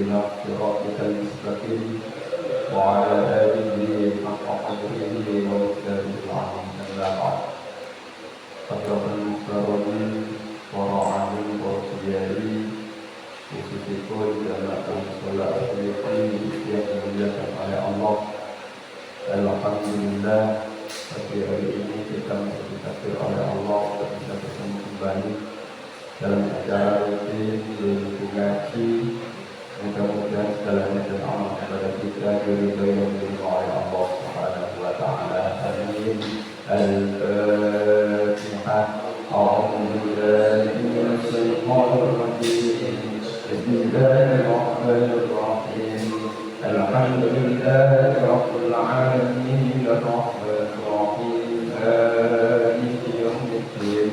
إلى صراطك المستقيم وعلى آله حق قدره ومقداره العظيم. أما بعد فقد المكرمين ورعاهم ورسياري khususipun jamaah sholat asliqi yang dimuliakan oleh Allah. Alhamdulillah, pagi hari ini kita masih ditakdir oleh Allah untuk bisa bertemu kembali dalam acara rutin yaitu ngaji. Mudah-mudahan segalanya dan amal kepada kita diridhoi dan diterima oleh Allah Subhanahu wa taala. Amin. Al-Fatihah. A'udzubillahi minasyaitonir rajim. Bismillahirrahmanirrahim. Alhamdulillahi rabbil alamin. Ar-Rahmanir-Rahim. Maliki yaumiddin.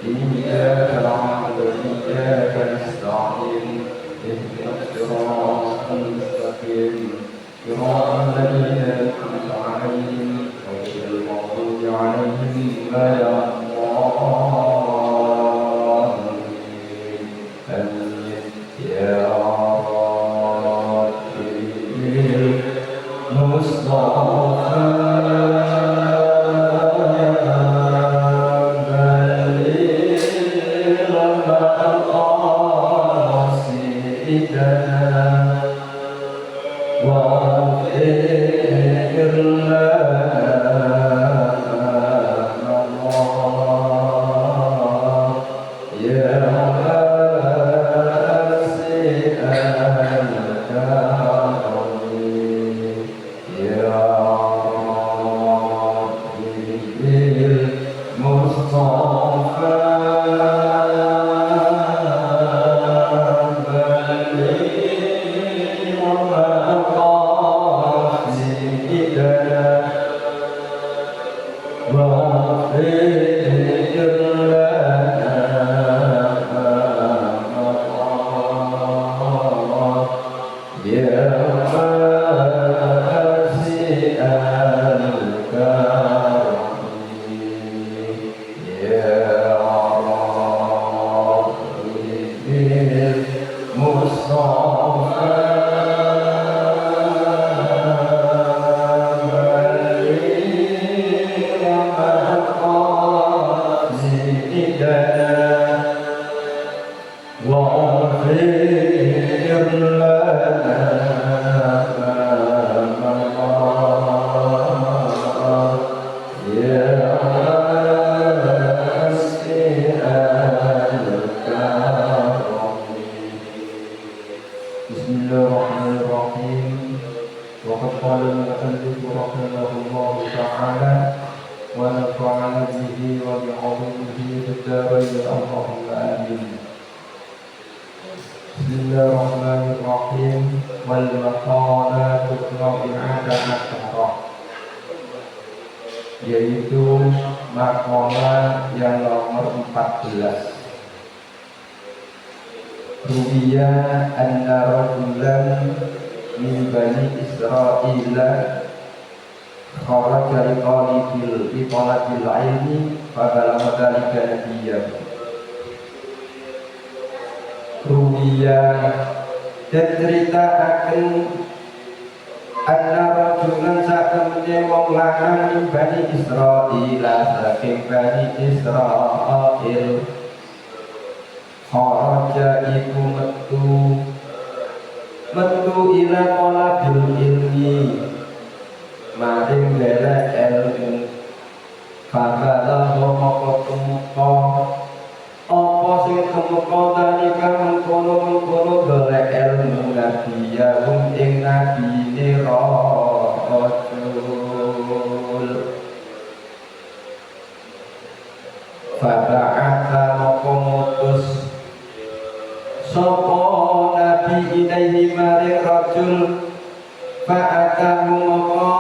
Iyyaka na'budu wa iyyaka nasta'in. Ihdinas siratal mustaqim. Siratal ladzina an'amta 'alaihim ghairil maghdubi 'alaihim waladdallin. Amin. Ya Rabbil Mustafa yaitu makalah yang nomor 14. Ruwiya anna rajulan min bani Israila kharaja li talabil ilmi fa balagha dzalika nabiyyan. Ruwiya dan cerita akan anna rajulan satemene wong lanang min bani Israila saking bani Israil kharaja iku metu ila talabil ilmi maring golek ilmu fabala moko tumeka apa sing tumeka dalika mengkono golek ilmu nabi yaum ing nabi ne rasul faba'atha moko mutus sapa nabi ilaihi maring rajul fa'atahu moko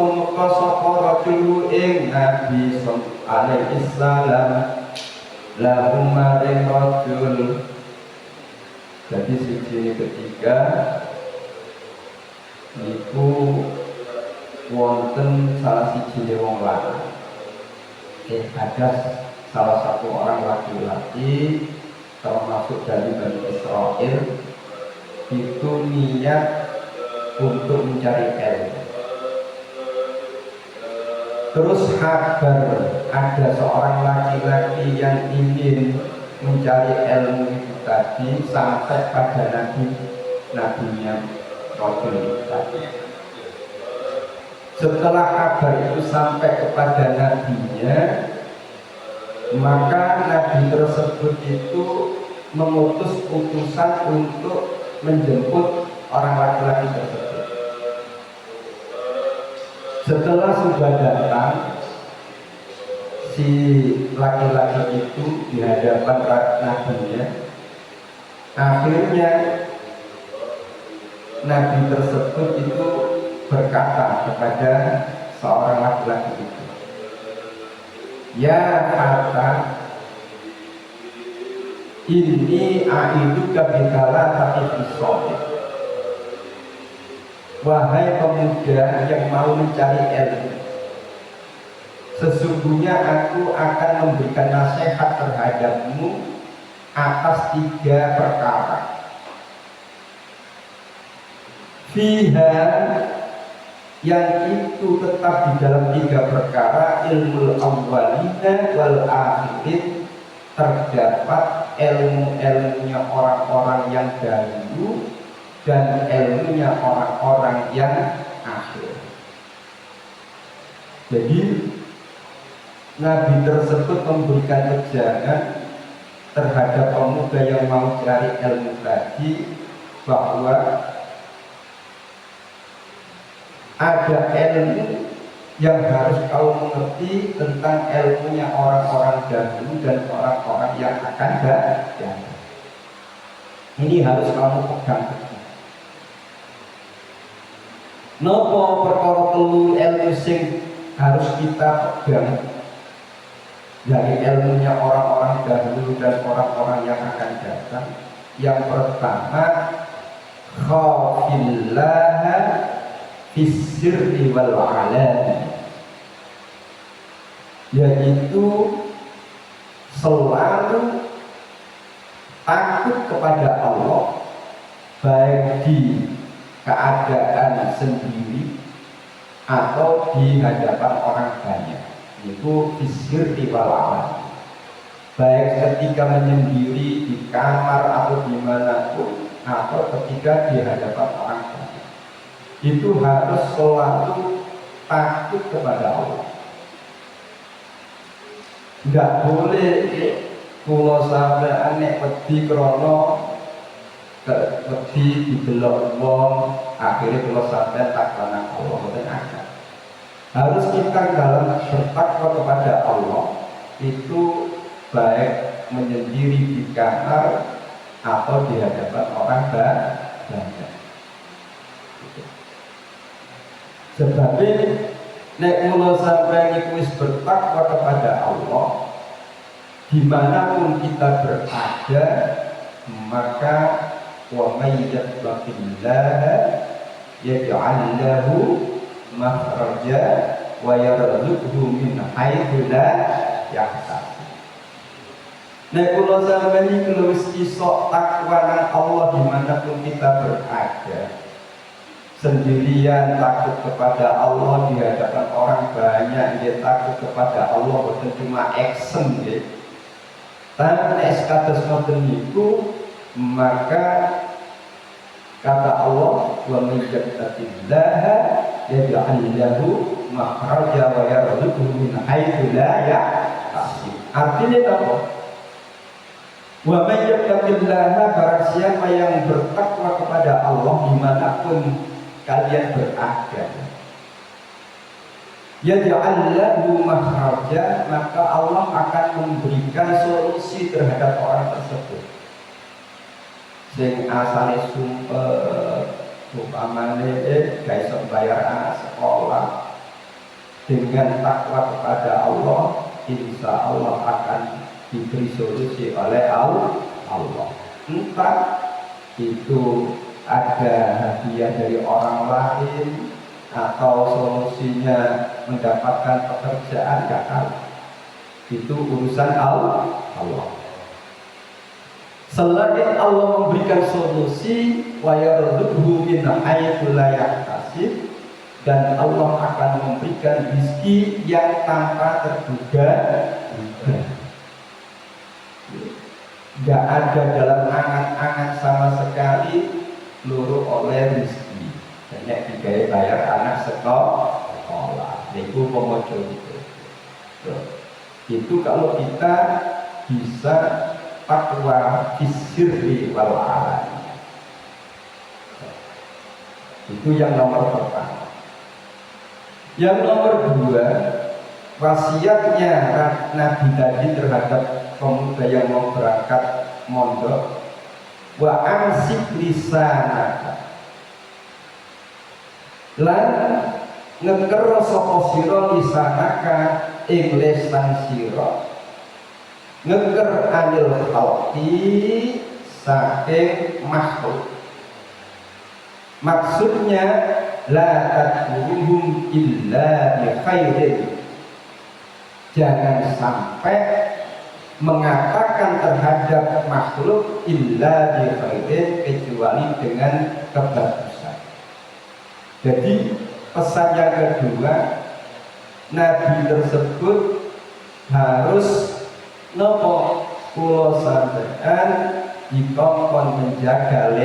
tumeka sapa rajul ing nabi alaihi salam lahum maring rajul. Jadi siji ketiga niku wonten salah siji wong lanang. Ada salah satu orang laki-laki termasuk dari Bani Israel itu niat untuk mencari ilmu. Terus kabar ada seorang laki-laki yang ingin mencari ilmu itu tadi sampai pada nabinya Rasul tadi. Setelah kabar itu sampai kepada nabinya, maka nabi tersebut itu memutus utusan untuk menjemput orang laki-laki tersebut. Setelah sudah datang si laki-laki itu di hadapan nabinya, akhirnya nabi tersebut itu berkata kepada seorang laki-laki itu, "Ya fata, ini a'iduka bikala tapi fisodik." Wahai pemuda yang mau mencari ilmu, sesungguhnya aku akan memberikan nasihat terhadapmu atas 3 perkara. Fiha, yang itu tetap di dalam 3 perkara, ilmu awwalina wal akhirin, terdapat ilmu-ilmunya orang-orang yang dahulu dan ilmunya orang-orang yang akhir. Jadi nabi tersebut memberikan wejangan terhadap pemuda yang mau cari ilmu tadi bahwa ada ilmu yang harus kau mengerti tentang ilmunya orang-orang dahulu dan orang-orang yang akan datang. Ini harus kamu pegang. Nopo perkara telu ilmu sing harus kita pegang dari ilmunya orang-orang dahulu dan orang-orang yang akan datang. Yang pertama, khafillah fis-sirri wal 'alani, yaitu selalu takut kepada Allah baik di keadaan sendiri atau di hadapan orang banyak. Itu fis-sirri wal 'alani, baik ketika menyendiri di kamar atau dimanapun atau ketika di hadapan orang banyak. Itu harus selalu takut kepada Allah. Tidak boleh kula sampeyan nek wedi krana wedi didelok wong akhirnya kula sampeyan takwana Allah, boten ada. Harus kita dalam bertakwa kepada Allah itu baik menyendiri di kamar atau di hadapan orang banyak. Sebab nek kula sampeyan iku wis bertakwa kepada Allah, dimanapun kita berada, maka wa may yattaqillaha yaj'al lahu makhraja wa yarzuqhu min haitsu la yahtasib. Nek kula sampeyan iki wis iso takwa nang Allah dimanapun kita berada, sendirian takut kepada Allah di hadapan orang banyak, dia takut kepada Allah bukan cuma action ya. Tanpa kados ngoten niku, maka kata Allah, wa may yattaqillaha yaj'al lahu makhraja wa yarzuqhu min haitsu la yahtasib. Artinya apa? Wa may yattaqillaha, barang siapa yang bertakwa kepada Allah dimanapun kalian berada, yaj'al lahu makhraja, maka Allah akan memberikan solusi terhadap orang tersebut. Sing asale sumpah upamane gak iso bayar anak sekolah, dengan takwa kepada Allah, insya Allah akan diberi solusi oleh Allah. Entah itu ada hadiah dari orang lain atau solusinya mendapatkan pekerjaan, gak tahu. Itu urusan Allah. Selain Allah memberikan solusi, wa yarzuqhu min haitsu la yahtasib, dan Allah akan memberikan rezeki yang tanpa terduga. Tidak ada dalam angan-angan sama sekali luruh oleh rezeki. Banyak digawe bayar anak sekolah. Itu pomoco itu. Itu kalau kita bisa takwa fisirri wal alani. Itu yang nomor pertama. Yang nomor dua, wasiatnya Nabi tadi terhadap pemuda yang mau berangkat mondok, wa amsik lisanaka, lan ngeker sapa sira lisanaka ing lisan sira, ngeker anil khalqi saking makhluk. Maksudnya la tadkuruhum illa bi khairin, jangan sampai mengatakan terhadap makhluk illa bi khairin kecuali dengan kebagusan. Jadi pesan yang kedua, Nabi tersebut harus nopo kula sampeyan dikongkon menjaga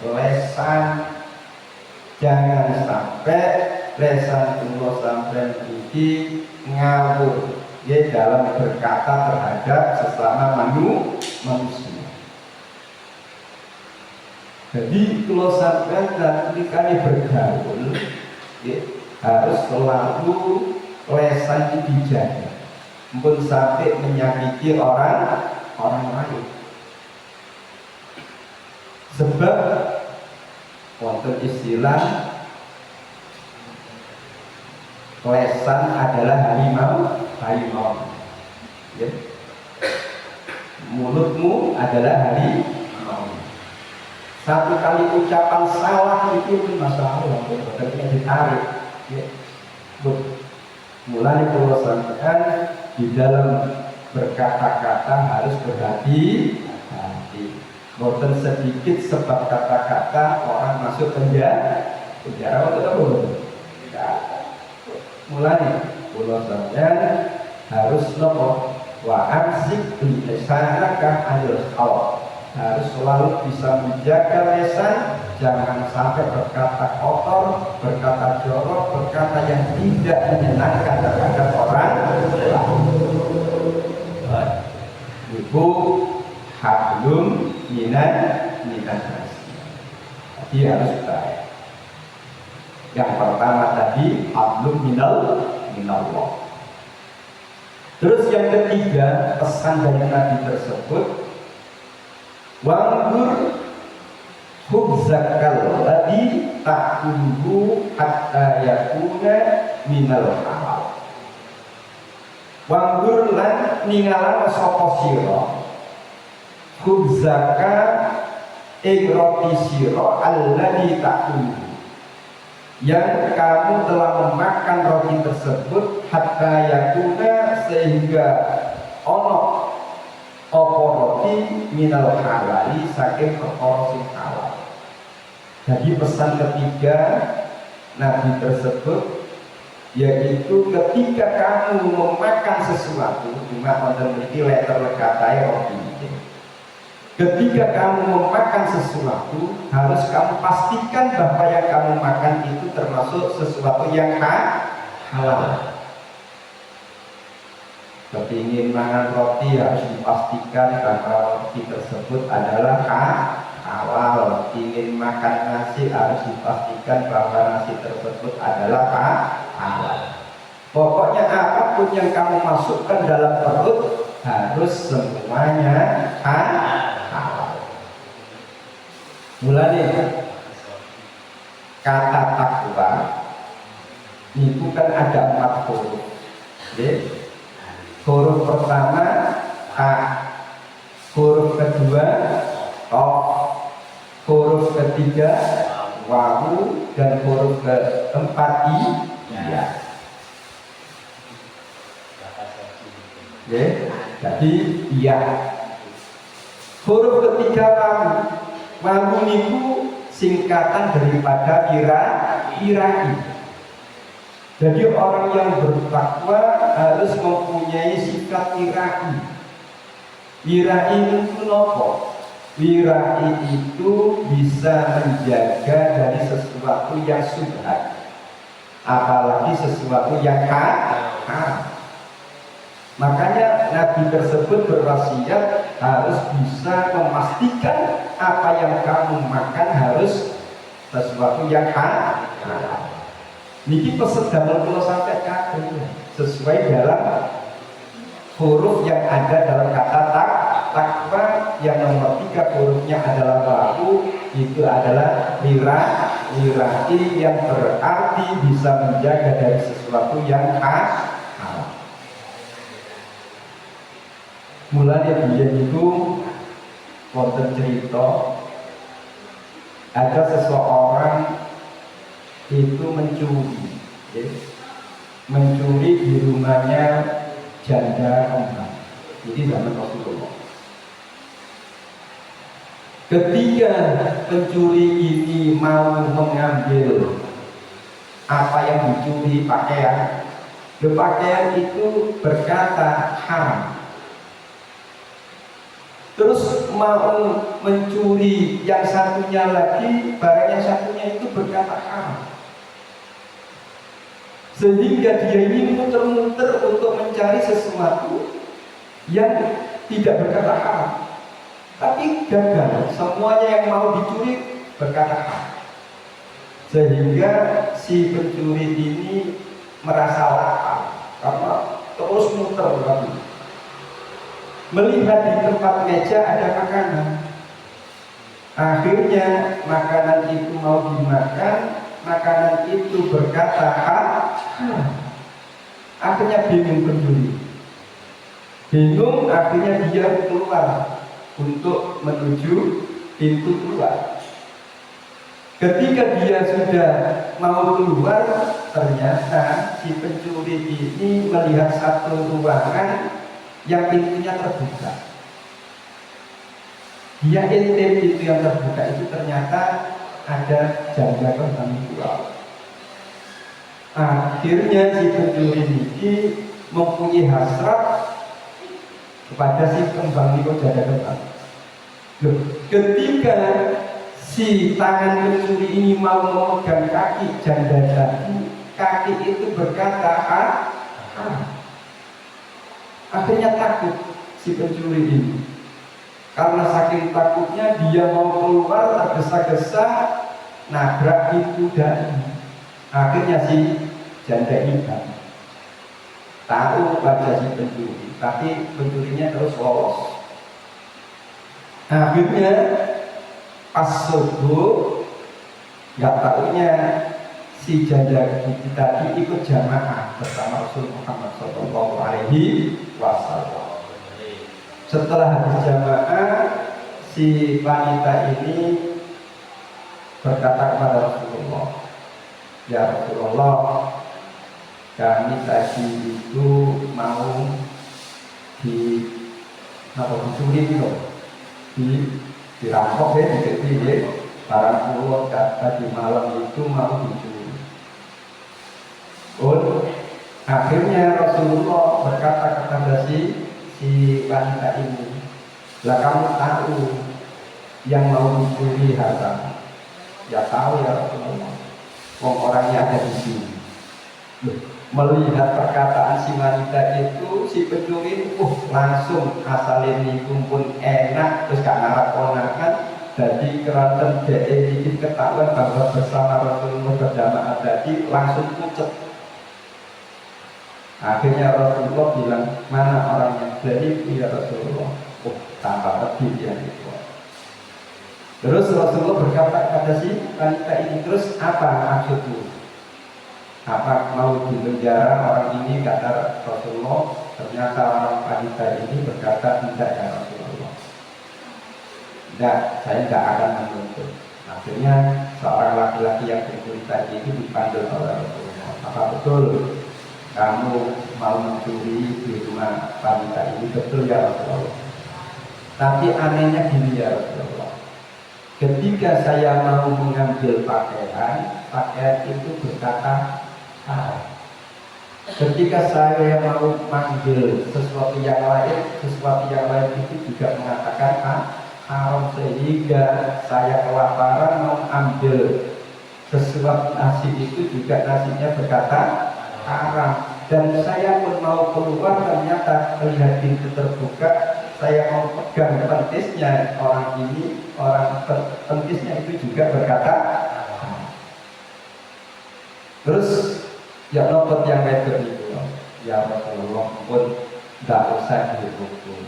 lesan. Jangan sampai lesan kula sampeyan iki ngawur ya dalam berkata terhadap sesama manusia. Jadi kalau sampai ketika bergaul ya, harus selalu lesan dijaga, pun sampai menyakiti orang lain. Sebab wonten istilah lesan adalah harimau. Ya. Mulutmu adalah harimau. Satu kali ucapan salah itu pun masalah, kita ditarik. Ya. Mulai kalau sampean di dalam berkata-kata harus berhati-hati. Boten sedikit sebab kata-kata orang masuk penjara atau belum? Mulai kalau sampean harus nopo wa amsik lisanaka anil khalq, harus selalu bisa menjaga lisan, jangan sampai berkata kotor, berkata jorok, berkata yang tidak menyenangkan terhadap orang lain. Ibu hablum minan nas. Jadi harus baik. Yang pertama tadi hablum minallah. Terus yang ketiga, pesan dari Nabi tersebut, wanggur khubzakal ladzi ta'kuluhu hatta yakuna minal halal. Wanggur lan ningalan sapa sira khubzaka ing roti sira alladzi ta'kuluhu, yang kamu telah memakan roti tersebut hatta yakuna, sehingga ono opo roti minal halali saking perkara sing halal. Jadi pesan ketiga Nabi tersebut yaitu ketika kamu memakan sesuatu, cuma wonten mriki letter legatai roti. Ketika kamu memakan sesuatu, harus kamu pastikan bahwa yang kamu makan itu termasuk sesuatu yang halal. Kepingin makan roti harus dipastikan bahwa roti tersebut adalah halal. Ingin makan nasi harus dipastikan bahwa nasi tersebut adalah halal. Pokoknya apapun yang kamu masukkan dalam perut harus semuanya halal. Mulai kata takwa itu kan ada 4 huruf. Huruf pertama A, huruf kedua O, huruf ketiga wawu, dan huruf keempat ya. Jadi ya. Huruf ketiga wawu. Wawu niku singkatan daripada irai. Jadi orang yang bertakwa harus mempunyai sifat irai. Irai itu nopo? Irai itu bisa menjaga dari sesuatu yang subhat, apalagi sesuatu yang haram. Makanya Nabi tersebut berwasiat harus bisa memastikan apa yang kamu makan harus sesuatu yang halal. Niki pesan damel kula sampai kabeh sesuai dalam huruf yang ada dalam kata takwa. Yang nomor 3 hurufnya adalah wawu, itu adalah lirai yang berarti bisa menjaga dari sesuatu yang haram. Mulanya dia itu wonten cerita ada seseorang itu mencuri di rumahnya janda kembang. Jadi zaman Rasulullah. Ketika pencuri ini mau mengambil apa yang dicuri, pakaian, pakaian itu berkata haram. Terus mau mencuri yang satunya lagi, barang yang satunya itu berkata haram. Sehingga dia ini muter-muter untuk mencari sesuatu yang tidak berkata haram. Tapi gagal, semuanya yang mau dicuri berkata haram. Sehingga si pencuri ini merasa lapar karena terus muter lagi. Melihat di tempat meja ada makanan. Akhirnya makanan itu mau dimakan, makanan itu berkata haram. Akhirnya bingung pencuri. Bingung, akhirnya dia keluar untuk menuju pintu keluar. Ketika dia sudah mau keluar, ternyata si pencuri ini melihat satu ruangan yang pintunya terbuka. Dia intip itu yang terbuka itu ternyata ada janda kembang tua. Akhirnya si pencuri ini mempunyai hasrat kepada si kembang itu janda kembang. Ketika si tangan pencuri ini mau memegang kaki janda tadi, kaki itu berkata akhirnya takut si pencuri ini. Karena saking takutnya dia mau keluar tergesa-gesa nabrak itu dan akhirnya si janda hitam tahu wajah si pencuri, tapi pencurinya terus lolos. Akhirnya pas subuh nggak tahunya si janda itu tadi ikut jamaah bersama Rasul Muhammad SAW. Setelah habis jamaah, si wanita ini berkata kepada Rasulullah, "Ya Rasulullah, kami tadi itu mau dicuri dirampok dicuri barang pulau tadi malam itu mau dicuri." Akhirnya Rasulullah berkata kepada si wanita ini, "Lah kamu tahu yang mau dicuri harta?" "Ya tahu ya Rasulullah, wong orangnya ada di sini." Melihat perkataan si wanita itu, si pencuri langsung asalin niku pun enak terus gak ngalakonakan. Jadi keranten dikit ketahuan bahwa bersama Rasulullah berjamaah tadi langsung pucet. Akhirnya Rasulullah bilang, "Mana orangnya?" "Jadi ya Rasulullah." Tanpa pedih dia itu. Terus Rasulullah berkata kepada si wanita ini, "Terus apa maksudmu? Apa mau dipenjara orang ini?" Kata Rasulullah. Ternyata orang wanita ini berkata, "Tidak ya Rasulullah, tidak, saya tidak akan menuntut." Akhirnya seorang laki-laki yang pencuri tadi itu dipanggil oleh Rasulullah. "Apa betul kamu mau mencuri di rumah wanita ini?" "Betul ya Rasulullah." Tapi anehnya gini ya Rasulullah, ketika saya mau mengambil pakaian, pakaian itu berkata haram. Ketika saya mau manggil sesuatu yang lain itu juga mengatakan haram, sehingga saya kelaparan mau ambil sesuatu nasi itu juga nasinya berkata haram. Dan saya pun mau keluar, ternyata melihat pintu terbuka, saya mau pegang pentisnya orang ini, pentisnya itu juga berkata haram. Terus ya nopot yang itu, ya Rasulullah pun tidak usah dihukum.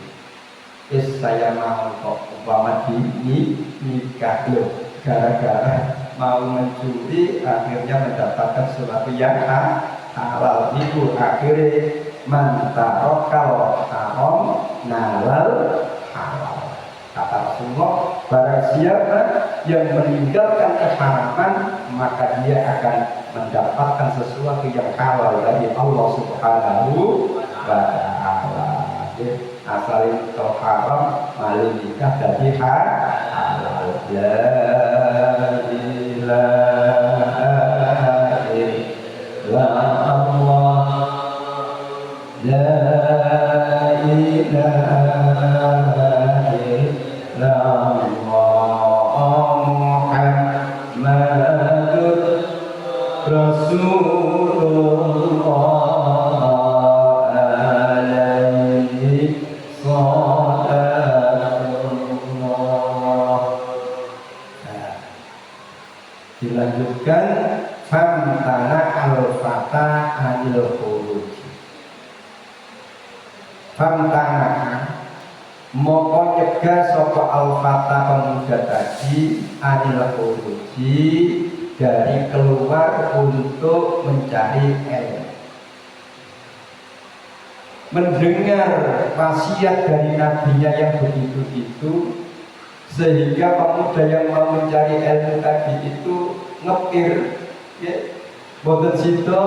Saya mau kok umpama nikah loh, gara-gara mau mencuri akhirnya mendapatkan sesuatu yang halal. Itu akhirnya mantarokal haram nalal halal. Kata Rasulullah, barang siapa yang meninggalkan keharaman, maka dia akan mendapatkan sesuatu yang halal dari Allah Subhanahu wa Ta'ala. Asalin itu haram, malah nikah jadi halal. La ilaha illallah, la ilaha illallah, Muhammadur Rasulullah alaihi salatullah. Dilanjutkan famtana al-fata anil khuruj. Famtana moko nyegah sapa al-fata pemuda tadi anil khuruji, dari keluar untuk mencari ilmu. Mendengar wasiat dari nabinya yang begitu itu, sehingga pemuda yang mau mencari ilmu tadi itu ngepir, ya, boten sida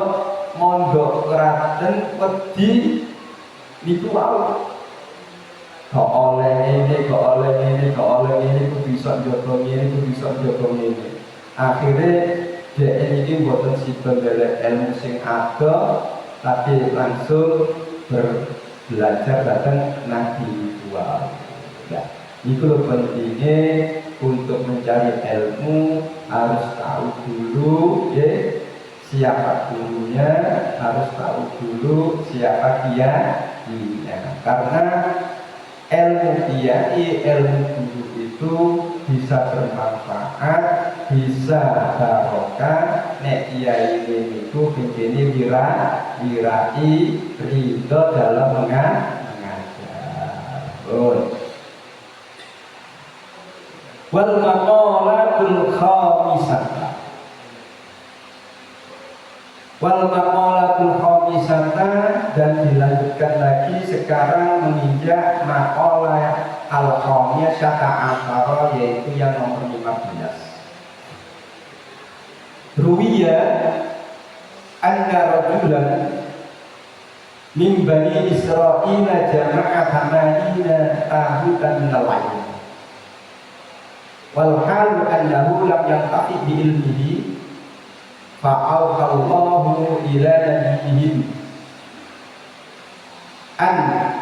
mondok keraten wedi niku wau. Kok oleh ini, kok oleh ini, kok oleh ini, ku bisa njogo ini, ku bisa njogo ini. Akhirnya dia ini boten sida golek ilmu sing ada, tapi langsung belajar datang Nabi tua. Ya, itu pentingnya untuk mencari ilmu harus tahu dulu, ya, siapa gurunya, harus tahu dulu siapa kiainya. Karena ilmu kiai, ilmu guru itu bisa bermanfaat, bisa barokah. Nek kiai ini itu begini wirai ridho dalam mengajar. Wal maqalatul khamisah. Wal maqalatul khamisah, dan dilanjutkan lagi sekarang menginjak maqalah al-khamisah ta'asyara, yaitu yang nomor 15. Ruwiya anna rajulan min bani Israila jama'a thamanina tahutan minal ilm, wal halu annahu lam yantafi bi ilmihi fa'awhallahu ila nabiyihim an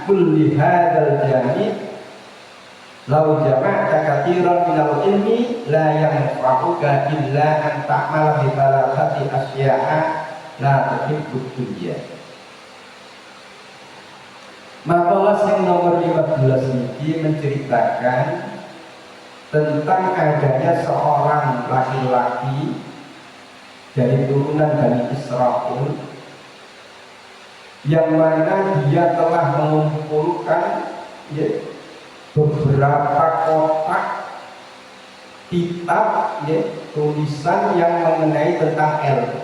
kulli hadzal jami' law jama'ta katsiran minal ilmi la yanfa'uka illa an ta'mala bi thalathati asya'a la tuhibbud dunya. Makalah yang nomor 15 ini menceritakan tentang adanya seorang laki-laki dari turunan Bani Israil yang mana dia telah mengumpulkan, ya, beberapa kotak kitab, ya, tulisan yang mengenai tentang ilmu.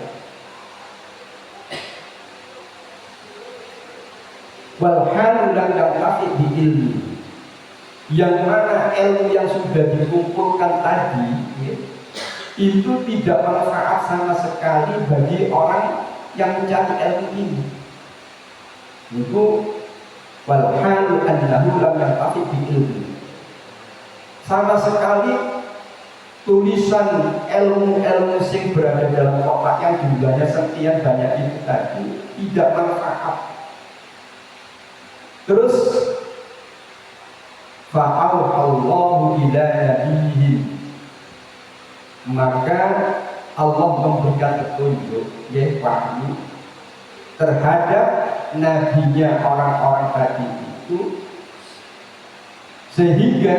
Walhalu lam yantafi bi ilmi, yang mana ilmu yang sudah dikumpulkan tadi, ya, itu tidak bermanfaat sama sekali bagi orang yang mencari ilmu ini. Itu walhalu annahu lam yantafi bi ilmi, sama sekali tulisan ilmu-ilmu sing berada dalam kotak yang jumlahnya sekian banyak itu tadi tidak manfaat. Terus fa'auhallahu ila nabiyhi, maka Allah memberikan petunjuk, wahyu terhadap nabinya orang-orang tadi itu, sehingga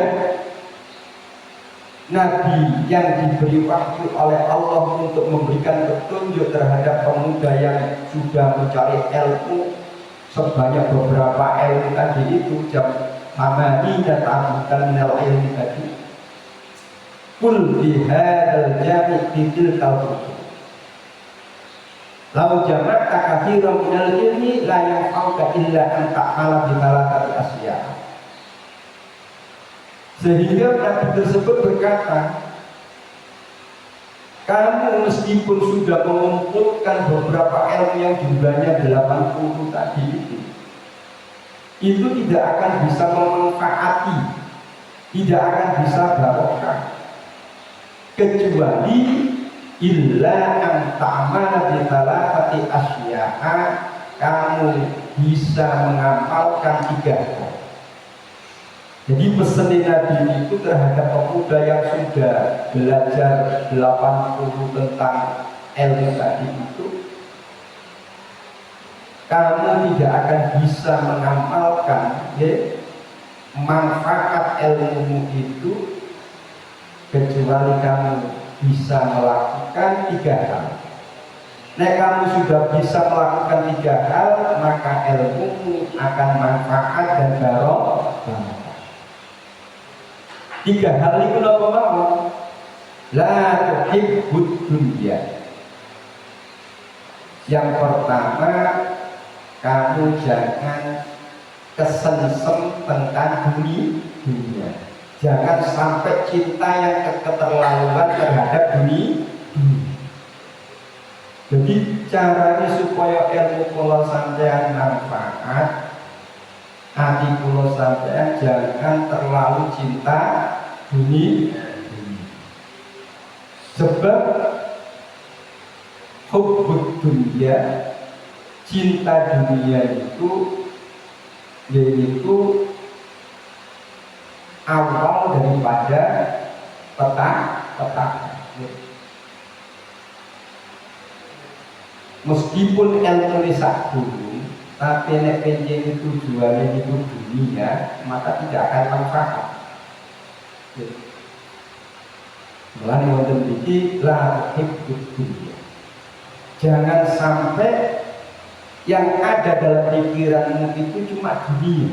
nabi yang diberi wahyu oleh Allah untuk memberikan petunjuk terhadap pemuda yang sudah mencari ilmu sebanyak beberapa ilmu tadi itu, jam hamani dan tabukan minal ilmi tadi, kul bihadal jami' titil kalbuku lau jama'ta kathiran minal ilmi la yanfa'uka illa an ta'ala bimalatati asya. Sehingga Nabi tersebut berkata, kamu meskipun sudah mengumpulkan beberapa ilmu yang jumlahnya 80 tadi itu tidak akan bisa memanfaati, tidak akan bisa barokah, kecuali illa an ta'amala bi thalathati asya'a, kamu bisa mengamalkan 3 hal. Jadi pesan Nabi itu terhadap pemuda yang sudah belajar 80 tentang ilmu tadi itu, kamu tidak akan bisa mengamalkan manfaat ilmu itu kecuali kamu bisa melakukan 3 hal. Nek kamu sudah bisa melakukan 3 hal, maka ilmu akan manfaat dan barokah. 3 hal itu apa mau? La tuhibbud dunya. Yang pertama, kamu jangan kesengsem tentang dunia. Jangan sampai cinta yang keterlaluan terhadap dunia. Jadi caranya supaya ilmu kula sampeyan manfaat, hati kula sampeyan jangan terlalu cinta dunia. Sebab hubbud dunya, cinta dunia itu yaitu awal daripada petaka. Meskipun ilmu sak gunung, tapi nek penjen tujuannya itu dunia, maka tidak akan manfaat. Mulane wonten iki la hibbud dunya. Jangan sampai yang ada dalam pikiranmu itu cuma dunia.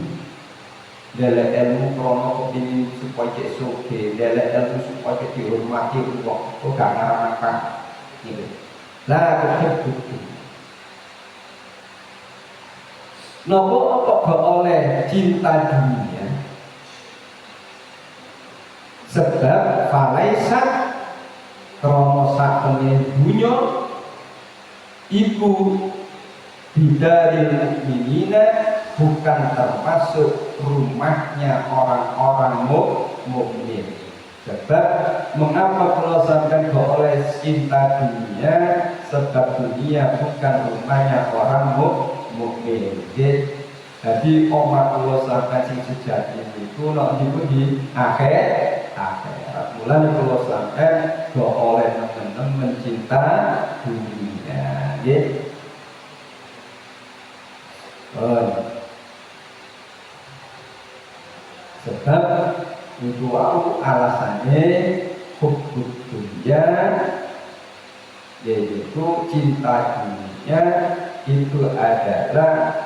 Delek ilmu krono kepingin supaya cek soge, delek ilmu supaya dihormati wong, kok gak ngarang-ngarang gitu. Lah kehidupan. Nopo kok gak oleh cinta dunia? Sebab falaisat krono sakene dunya iku bidaril mukminina, bukan termasuk rumahnya orang-orang mukmin. Sebab mengapa kalau sampai oleh cinta dunia? Sebab dunia bukan rumahnya orang mukmin. Jadi omah kalau sampai sing sejati itu nak di akhirat. Mulai kalau sampai oleh teman-teman cinta dunia. Sebab itu alasannya hubbud dunya, yaitu cinta dunia itu adalah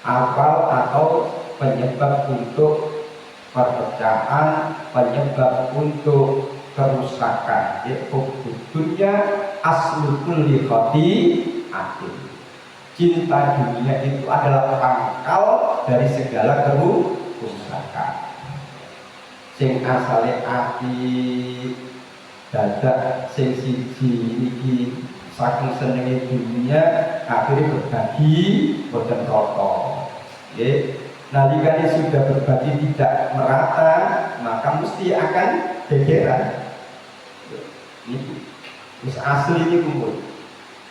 awal atau penyebab untuk perpecahan, penyebab untuk kerusakan. Hubbud dunya aslu kulli khati'atin. Cinta dunia itu adalah pangkal dari segala kerusakan. Sing asale ati dadak sing siji iki saking senenge dunia akhirnya berbagi boten rata. Nggih. nalikane sudah berbagi tidak merata, maka mesti akan gegeran. Ini terus asli ini kumpul.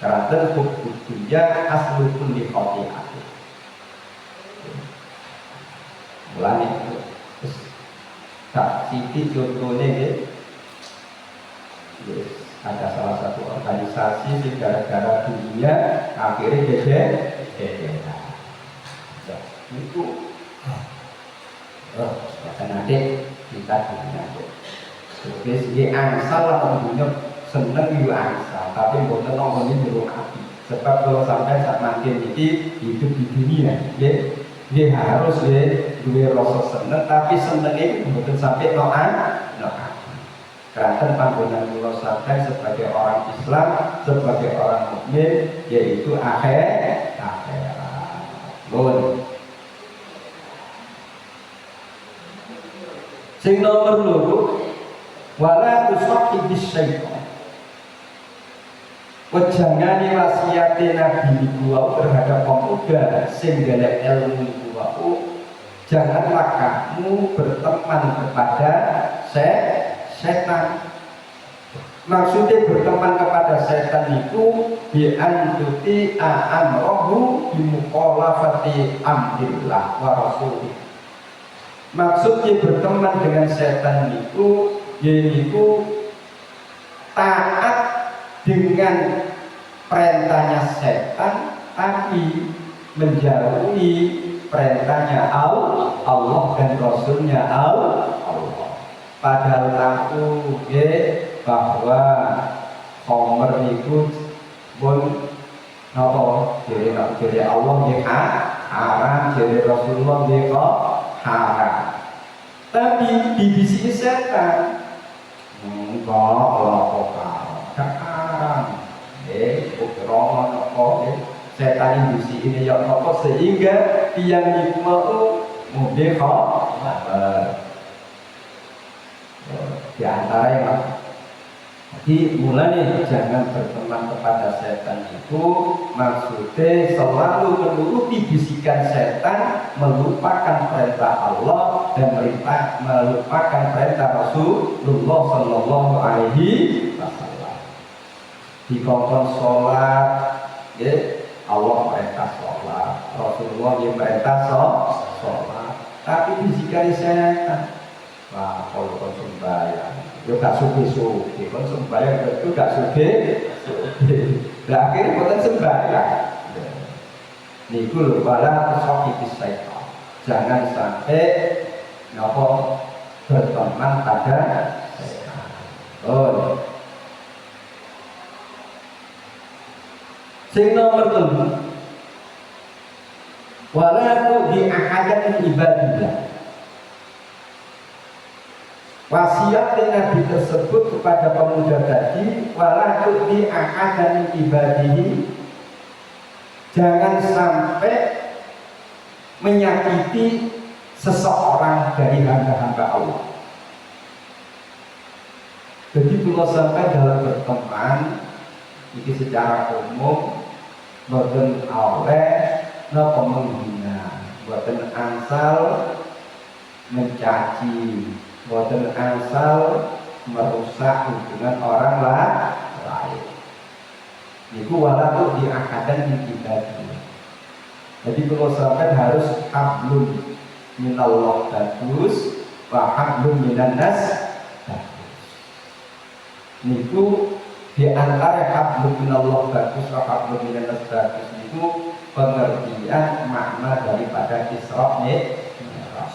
Karena hukum dunia asli pun di khati'ah. Mulane terus tak siti contohnya gitu. Ada salah satu organisasi di gara-gara dunia akhirnya gegeran. Itu akan ada kita dunia. Terus dia angsal lah dunia seneng juga angsal, tapi bukan nongolin dulu hati. Sebab kalau sampai saat makin ini hidup di dunia, dia harus dia rasa seneng, tapi seneng itu bukan sampai noan. Karena panggungan mula sampai sebagai orang Islam, sebagai orang mukmin, yaitu akhirat. Sing nomor loro, wala tusaqi bisyaitan. Wejangane wasiate Nabi niku terhadap pemuda sing golek ilmu niku janganlah kamu berteman kepada setan. Maksudnya berteman kepada setan itu bi'antuti amrohu bimukhalafati amrillah wa rasulih. Maksudnya berteman dengan setan itu yaitu taat dengan perintahnya setan tapi menjauhi perintahnya Allah dan Rasulnya Allah. Padahal tahu bahwa khomer itu pun jadi Allah haram, jadi Rasulullah haram. Tapi dibisiki setan enggak haram. Setan industri ini yang apa sehingga yang mau di antara yang jadi mulai jangan berteman kepada setan itu maksudnya selalu menuruti bisikan setan, melupakan perintah Allah dan melupakan perintah Rasulullah Sallallahu Alaihi Wasallam. Di kongkong sholat, Allah perintah sholat, Rasulullah yang perintah sholat, tapi bisikan setan. Wah, kalau sembahyang, itu gak suki-suki. Kalau sembahyang itu gak suki. Nah, akhirnya bukan sembahyang. Niku lho, wala tusaqi bisyaitan. Jangan sampai berteman pada setan. Sing nomor 3. Wala tu'di ahadan min ibadillah. Wasiat Nabi tersebut kepada pemuda tadi, wala tu'di ahadan min ibadihi. Jangan sampai menyakiti seseorang dari hamba-hamba Allah. Jadi kalau sampai dalam berteman ini secara umum boten oleh napa menghina, boten angsal mencaci, boten angsal merusak hubungan orang lain. Niku walaupun diakadan di kita. Jadi kalau sampai harus hablum minallah bagus, wa hablum minan nas bagus. Niku di antara hablum minallah bagus wa hablum minan nas bagus niku pengertian makna daripada Isra Mi'raj.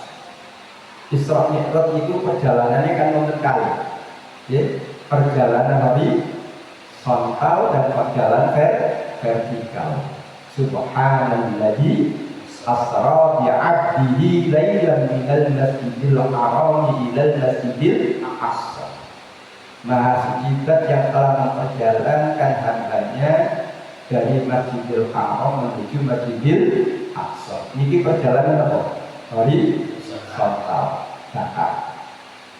Isra Mi'raj itu perjalanannya kan wonten kali. Perjalanan horizontal dan perjalanan vertikal. Subhanalladzi asra bi 'abdihi lailan minal masjidil haram ilal masjidil aqsa. Maha suci yang telah memperjalankan hambanya dari Masjidil Haram menuju Masjidil Aqsa. Ini perjalanan apa? Horizontal.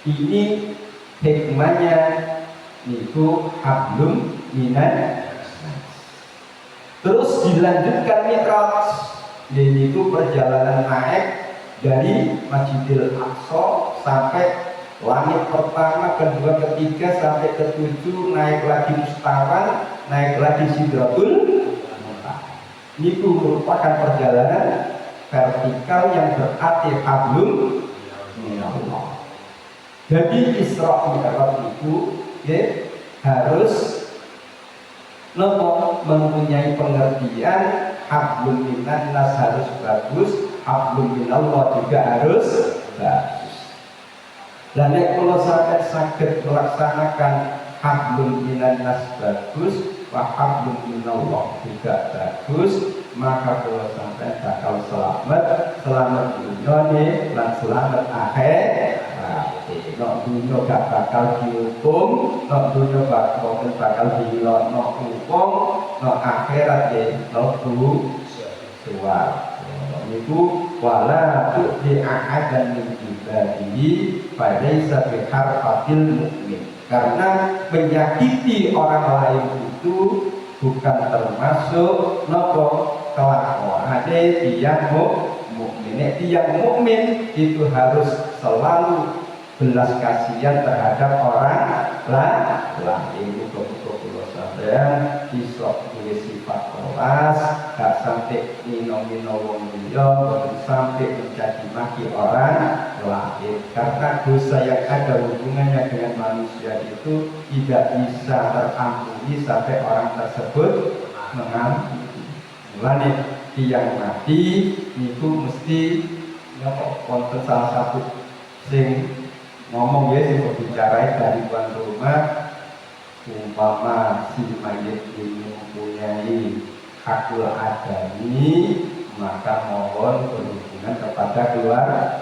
Ini hikmahnya itu hablum minan. Terus dilanjutkan Mi'raj. Ini itu perjalanan naik dari Masjidil Aqsa sampai langit pertama, kedua, ketiga sampai ketujuh, naik lagi Mustawan, naik lagi Sidratul Muntaha. Ini merupakan perjalanan vertikal yang berarti hablum minallah. Jadi Isra Mi'raj itu ya, harus mempunyai pengertian hablum minannas harus bagus, hablum minallah juga harus bagus. Dan kalau sampai sakit melaksanakan hablum minannas bagus, hablum minallah juga bagus, maka kalau sampai bakal selamat dunia dan selamat akhir. Nok dunia gak bakal dihukum, nok dunia bakal dilok, nok hukum, nok akhirat ya, nok suar. Itu wala tu di'ahadan min ibadihi falaisa biharfatil mukmin. Karena menyakiti orang lain itu bukan termasuk nopo kelakuan yang mukmin. Yang mukmin itu harus selalu belas kasihan terhadap orang lain. Muga-muga sampeyan iso duwe sifat kelas, gak sampai nino-nino wong liya, boten sampai mencaci maki orang lain. Karena dosa yang ada hubungannya dengan manusia itu tidak bisa terampuni sampai orang tersebut mengampuni. Mulane tiyang mati niku mesti wonten salah satu sing ngomong ya, sing berbicara dari tuan rumah, umpama si mayit ini mempunyai hakul adami, maka mohon berhubungan kepada keluarga.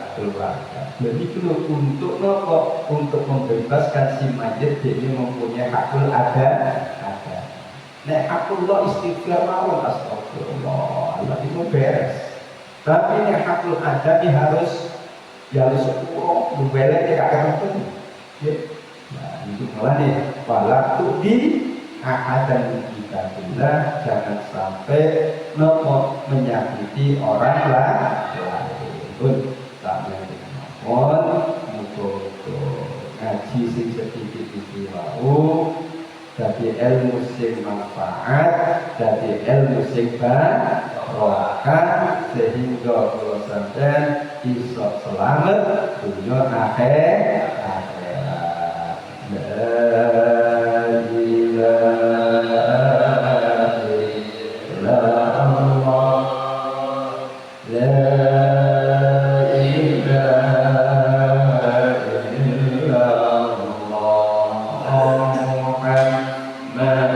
Jadi itu untuk nopo, untuk membebaskan si mayit ini mempunyai hakul adami. Nek hakullah istighfar mawon astagfirullah, Allah itu beres. Tapi nek hakul adami harus sepuluh membelanya gak ketemu ya. Nah itu malah nih waktu di ahadan kita bila jangan sampai menyakiti orang lain pun sampai mohon muka ngaji sing sedikit itu jadi ilmu sing manfaat, jadi ilmu sing barokah, sehingga kalau sampai iso selamat dunia akhirat. La ilaha illallah, la ilaha illallah,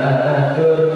Muhammadur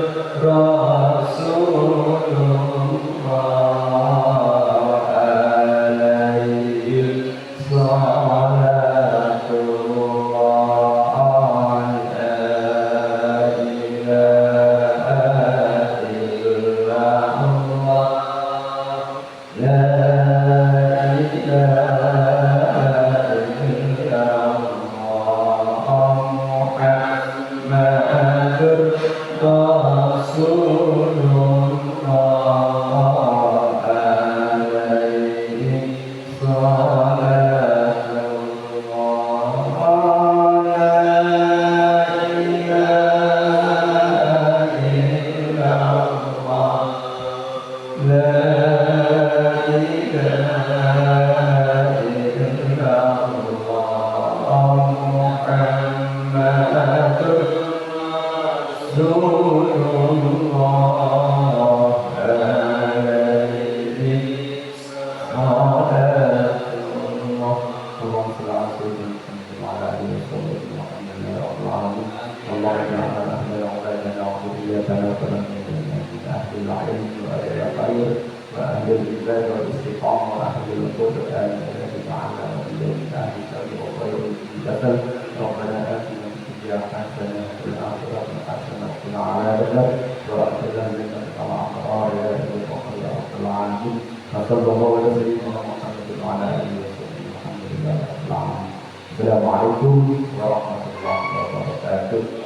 Assalamualaikum warahmatullahi wabarakatuh.